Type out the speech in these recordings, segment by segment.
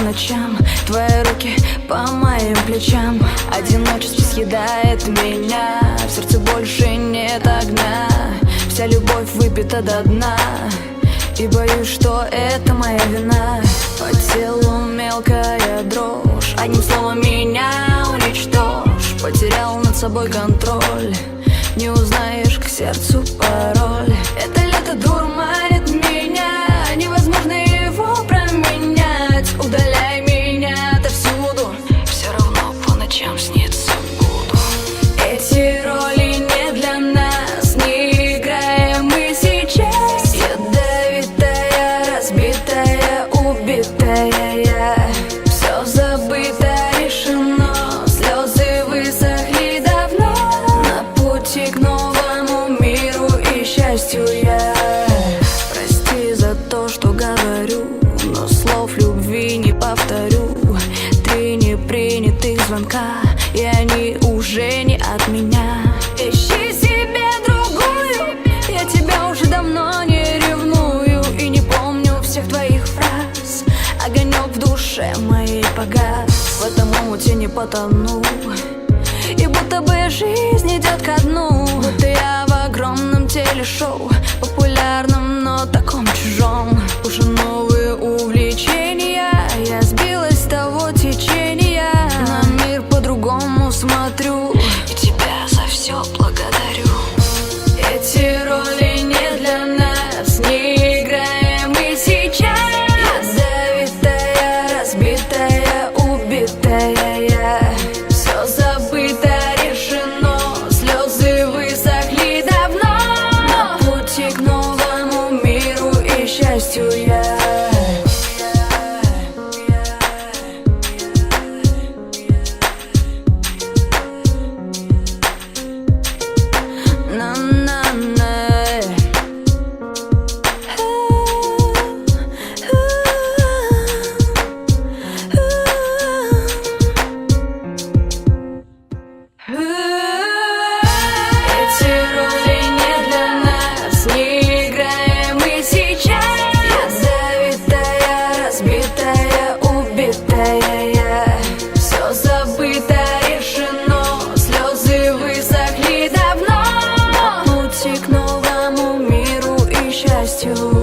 ночам, твои руки по моим плечам. Одиночество съедает меня, в сердце больше нет огня. Вся любовь выпита до дна, и боюсь, что это моя вина. По телу мелкая дрожь, одним словом меня уничтожь. Потерял над собой контроль, не узнаешь к сердцу пароль. Это лето дурманит меня, невозможно его променять. Удаляй меня отовсюду, все равно по ночам снится буду. Эти роли не для нас, не играем мы сейчас. Ядовитая, разбитая, убитая я. Все забыто, решено, слезы высохли давно. На пути к новому миру и счастью я. Прости за то, что говорю, но слов любви не повторю. Три непринятых звонка, и они уже не от меня. Ищи себе другую, я тебя уже давно не ревную. И не помню всех твоих фраз, огонек в душе моей погас. В этом омуте не потону, и будто бы жизнь идет ко дну. Будто я в огромном телешоу, популярном, но таком чужом. Уже новые увлечения, я сбилась с того течения. На мир по-другому смотрю, и тебя за все благодарю. Эти роли не для нас, не играем мы сейчас. Ядовитая, разбитая, убитая я. Все забыто, решено, слезы высохли давно. На пути к новому миру и счастью я. Эти роли не для нас, не играем мы сейчас. Ядовитая, разбитая, убитая я. Все забыто, решено, слезы высохли давно. На пути к новому миру и счастью я.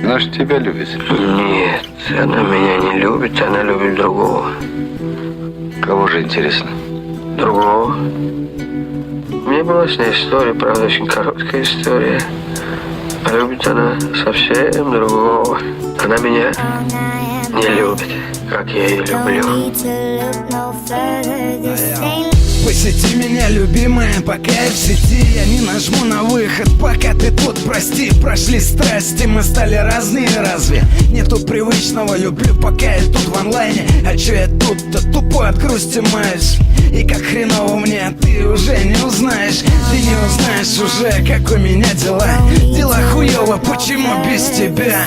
Она ж тебя любит. Нет, она меня не любит, она любит другого. Кого же, интересно? Другого. У меня была с ней история, правда, очень короткая история. А любит она совсем другого. Она меня не любит, как я ее люблю. Посети меня, любимая, пока я в сети. Я не нажму на выход, пока ты тут, прости. Прошли страсти, мы стали разные, разве? Нету привычного, люблю, пока я тут в онлайне. А чё я тут-то тупо от грусти маюсь? И как хреново мне, ты уже не узнаешь. Ты не узнаешь уже, как у меня дела. Дела хуёво, почему без тебя?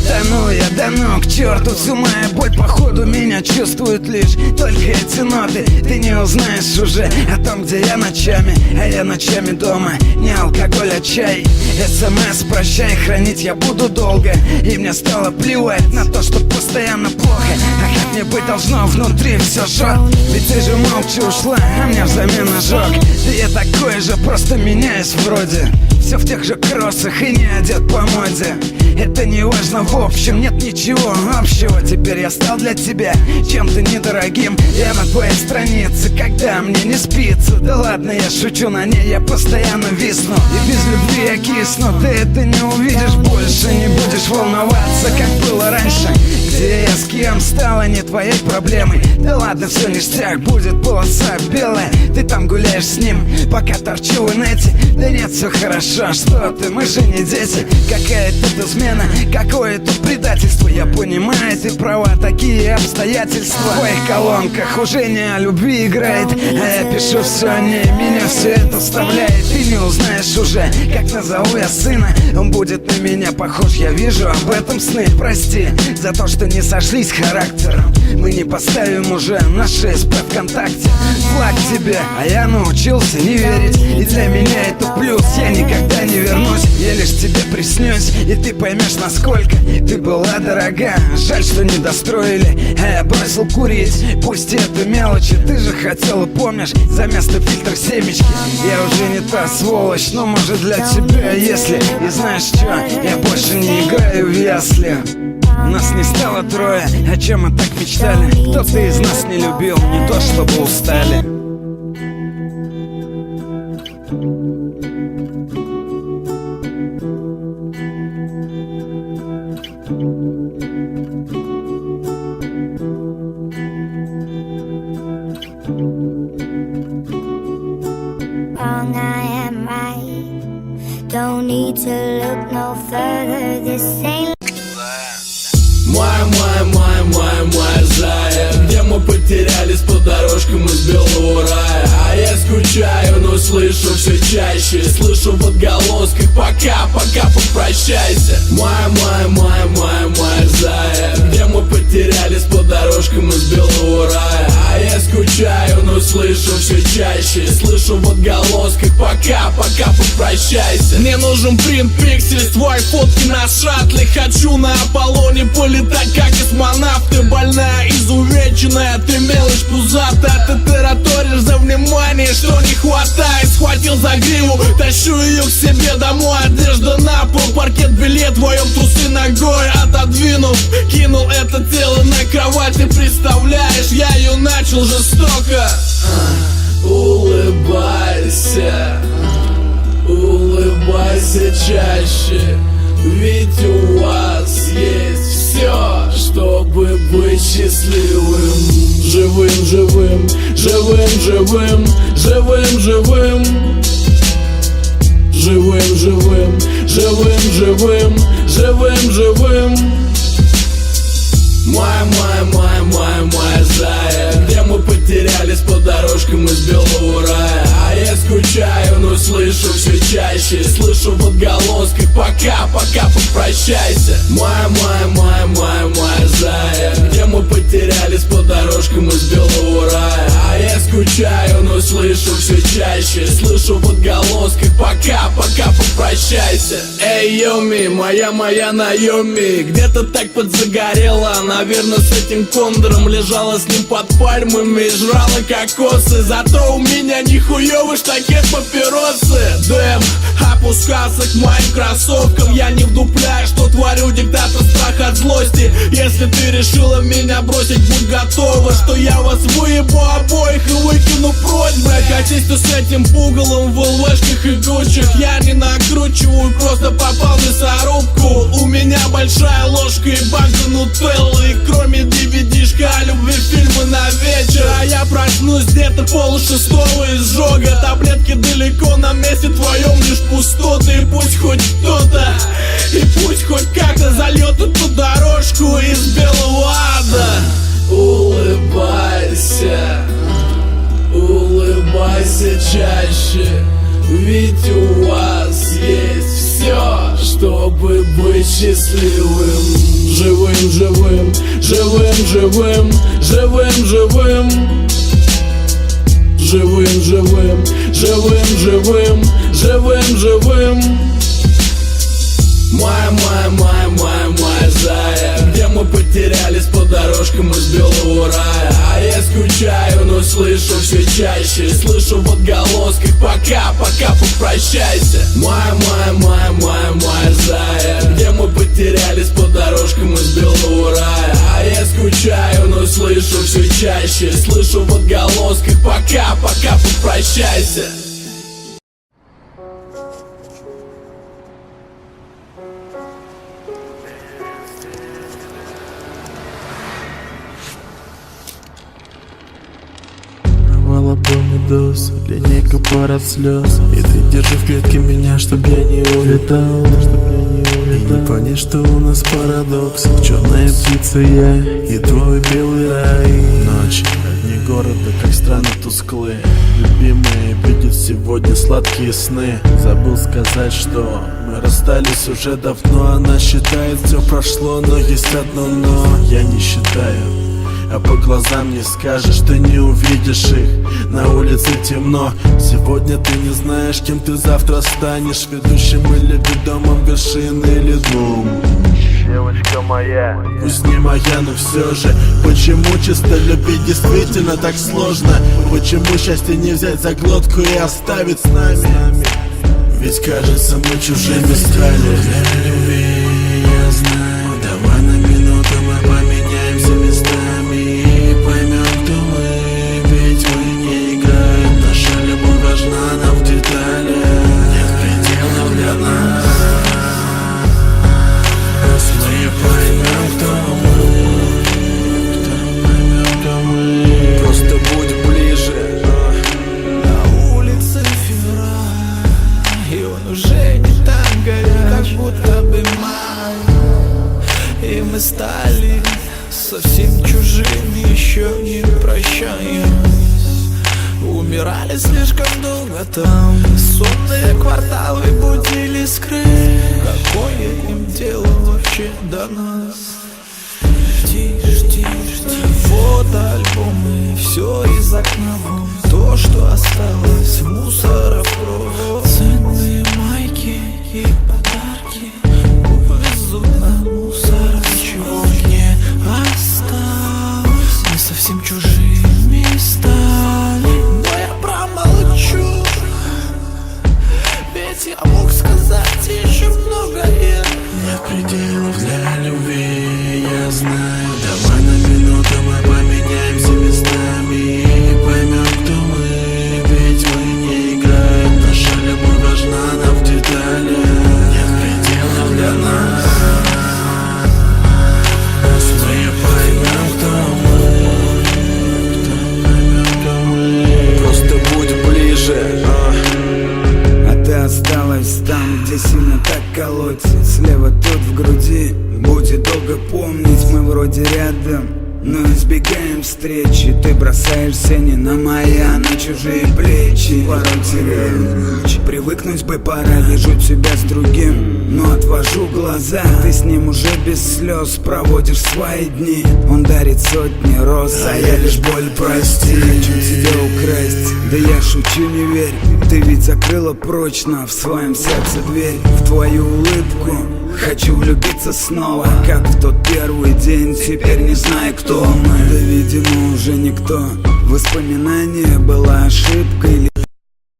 Да ну я, да ну, к черту, всю мою боль, походу, меня чувствуют лишь только эти ноты. Ты не узнаешь уже о том, где я ночами, а я ночами дома. Не алкоголь, а чай. СМС, прощай, хранить я буду долго. И мне стало плевать на то, что постоянно плохо. А как мне быть должно, внутри все жжет. Ведь ты же молча ушла, а мне взамен ожог. Да я такой же, просто меняюсь вроде. Все в тех же кроссах и не одет по моде. Это не важно в общем, нет ничего общего. Теперь я стал для тебя чем-то недорогим. Я на твоей странице, когда мне не спится. Да ладно, я шучу, на ней я постоянно висну. И без любви я кисну, ты это не увидишь больше. Не будешь волноваться, как было раньше, где я с с кем стало не твоей проблемой. Да ладно, все ништяк, будет полоса белая. Ты там гуляешь с ним, пока торчу в инете. Да нет, все хорошо, что ты, мы же не дети. Какая тут измена, какое тут предательство. Я понимаю, ты права, такие обстоятельства. В твоих колонках уже не о любви играет, а я пишу все о ней, меня все это вставляет. Ты не узнаешь уже, как назову я сына. Он будет на меня похож, я вижу об этом сны. Прости за то, что не сошлись характером. Мы не поставим уже на 6 ВКонтакте. Флаг тебе, а я научился не верить. И для меня это плюс, я никогда не вернусь. Я лишь тебе приснюсь, и ты поймешь, насколько ты была дорога. Жаль, что не достроили, а я бросил курить. Пусть это мелочи, ты же хотела, помнишь, за место фильтр семечки. Я уже не та сволочь, но может для тебя, если. И знаешь что, я больше не играю в ясли. Нас не стало трое, о чем мы так мечтали. Кто-то из нас не любил, не то чтобы устали. Wrong, I am right. Don't need to look no further. This ain't. Моя зая, где мы потерялись по дорожкам из белого рая. А я скучаю, но слышу все чаще. Слышу в отголосках, пока попрощайся. Моя зая, где мы потерялись по дорожкам из белого рая. А я скучаю, но слышу все чаще. Слышу в отголосках, пока попрощайся. Мне нужен принт пиксель с твоей фотки на шаттле. Хочу на Аполлоне полетать, как космонавт. Ты больная, изувеченная, ты мелочь пузатая. Ты тараторишь за внимание, что не хватает. Схватил за гриву, тащу ее к себе домой. Одежда на пол, паркет, билет, вдвоем трусы ногой отодвинув, кинул это тело на кровать. Ты представляешь, я ее начал жестоко. Улыбайся, улыбайся чаще. Ведь у вас есть все, чтобы быть счастливым. Живым. Моя зая, где мы потерялись по дорожкам из белого рая. А я скучаю, но слышу все чаще. Слышу в отголосках, пока попрощайся. Моя зая, где мы потерялись по дорожкам из белого рая. А я скучаю, но слышу все чаще. Слышу в отголосках, пока попрощайся. Эй, Йоми, моя Наоми, где-то так подзагорела. Наверное, с этим кондором лежала с ним под пальмами и жрала кокосы. Зато у меня нихуёвый штакет папиросы. Дэм, опускался к моим кроссовкам. Я не вдупляю, что творю, диктатор страха от злости. Если ты решила меня бросить, будь готова, что я вас выебу обоих и выкину прочь. Блядь, катись ты с этим пугалом в ЛВшках и гучах. Я не накручиваю, просто попал в мясорубку. У меня большая ложка и банка нутеллы. И кроме DVD-шка о любви фильмы на вечер. А я проснусь где-то 5:30 изжога. Таблетки далеко, на месте твоем лишь пустоты. И пусть хоть кто-то, и пусть хоть как-то зальет эту дорожку из белого ада. Улыбайся чаще. Ведь у вас есть все, чтобы быть счастливым. Живым. Моя зая, где мы потерялись по дорожкам из белого рая. А я скучаю, но слышу все чаще. Слышу в отголосках, пока попрощайся. Моя зая, где мы потерялись по дорожкам из белого рая. А я скучаю, но слышу все чаще. Слышу в отголосках, пока попрощайся. дозу, линейка пара слез. И ты держи в клетке меня, чтоб я не улетал. И не понять, что у нас парадокс. Черная птица я и твой белый рай. Ночи, огни города, как страны тусклые. Любимые видят сегодня сладкие сны. Забыл сказать, что мы расстались уже давно. Она считает, все прошло, но есть одно но. Я не считаю, а по глазам не скажешь, ты не увидишь их. На улице темно, сегодня ты не знаешь, кем ты завтра станешь. Ведущим или ведомым, вершины или дном. Девочка моя, пусть не моя, но все же. Почему чисто любить действительно так сложно? Почему счастье не взять за глотку и оставить с нами? Ведь кажется, мы чужими стали. Для любви я знаю, давай на минуту мы поменяемся местами и поймем, кто мы. Ведь мы не играем, наша любовь важна нам в деталях. Нет пределов для нас. Мы поймем, кто мы. Просто будь ближе. На улице февраль, и он уже не так горит, как будто бы май. И мы стали совсем чужими, еще не прощаясь. Умирали слишком долго там, сонные кварталы будили скрыть. Какое им дело вообще до нас? Тишь, тишь, тишь. Фотоальбомы, все из окна вон. То, что осталось в мусоропровод. Ценные майки и подарки увезут на мусор. Ничего не осталось. Мы совсем чужими стали. Но я промолчу, ведь я мог сказать еще многое. Нет пределов для любви, я знаю. Давай на минуту мы поменяемся местами и поймем, кто мы. Ведь мы не играем, наша любовь важна нам в деталях. Нет пределов для нас. Мы поймем, кто мы. Просто будь ближе. А ты осталась там, где сильно так колотит. Слева тут в груди, будет долго помнить. Мы вроде рядом, но избегаем встречи. Ты бросаешься не на мои, а на чужие плечи. Порой теряю ночь, привыкнуть бы пора. Вижу тебя с другим, но отвожу глаза. Ты с ним уже без слез проводишь свои дни. Он дарит сотни роз, а я лишь боль, прости. Хочу тебя украсть, да я шучу, не верь. Ты ведь закрыла прочно в своем сердце дверь. В твою улыбку хочу влюбиться снова, как в тот первый день. Теперь не знаю, кто мы. Да, видимо, уже никто. Воспоминание было ошибкой.